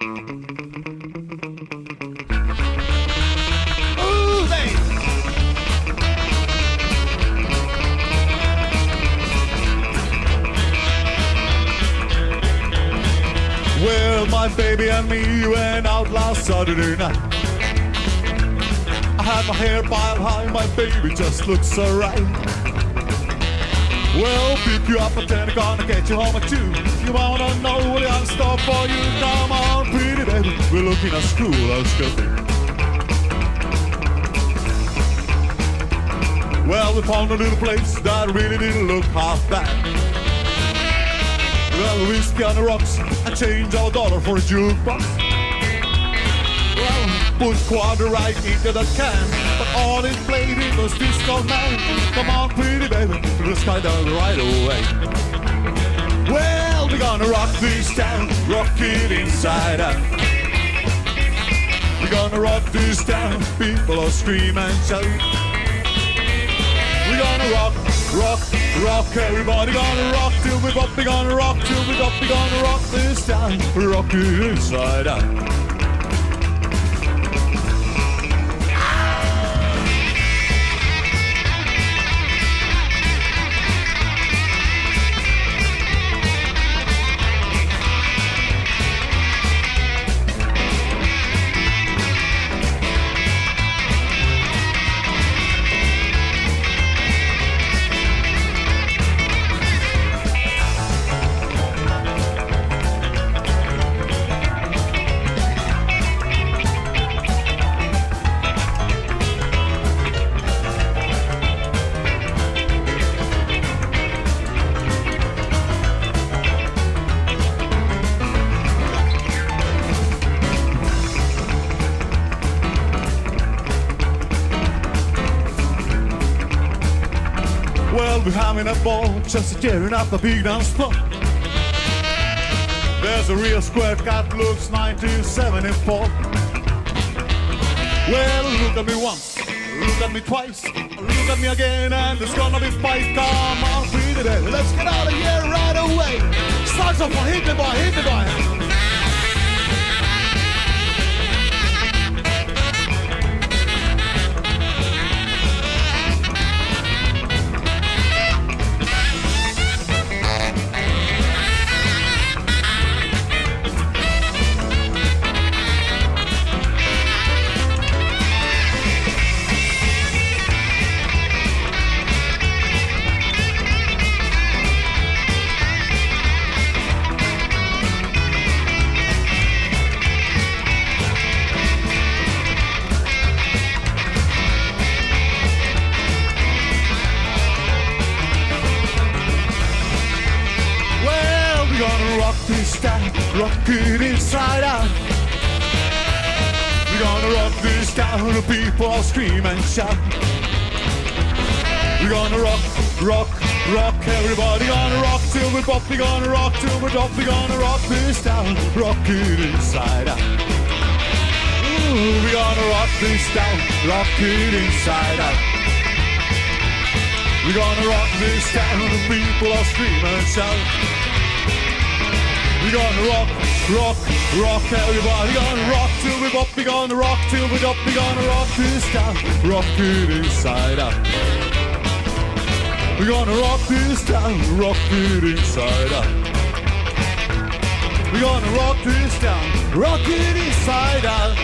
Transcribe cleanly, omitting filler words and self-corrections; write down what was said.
Ooh, baby. Well, my baby and me went out last Saturday night. I had my hair piled high, my baby just looks so right. Well, pick you up at 10, gonna get you home at 2. You wanna know what I got stop for you? Come on, pretty baby, we're looking at schoolhouse cafe. Well, we found a little place that really didn't look half bad. Well, whiskey on the rocks, I changed our dollar for a jukebox. Well, put quarter right into the can, but all it played it was Disco Man. Come on, pretty baby, let's sky down right away. Well, we're gonna rock this town, rock it inside out. We're gonna rock this town, people are scream and shout. We're gonna rock, rock, rock, everybody gonna rock till we bop, we're gonna rock till we bop, we're gonna rock this town, rock it inside out. Well, we're having a ball, just tearing up a big dance floor. There's a real square cat, looks 1974. Well, look at me once, look at me twice, look at me again, and there's gonna be fight. Come on, pretty baby, let's get out of here right away. Saxophone, hit me boy, hit me boy. We're gonna rock this town, rock it inside out. We're gonna rock this town, the people all scream and shout. We're gonna rock, rock, rock, everybody gonna rock till we bop, we're gonna rock till we drop, we're gonna rock this town, rock it inside out. Ooh, we're gonna rock this town, rock it inside out. We're gonna rock this town, the people all scream and shout. We're gonna rock, rock, rock, everybody gonna rock till we bop, we're gonna rock till we drop, we're gonna rock this town, rock it inside out. We're gonna rock this town, rock it inside out. We're gonna rock this town, rock it inside out.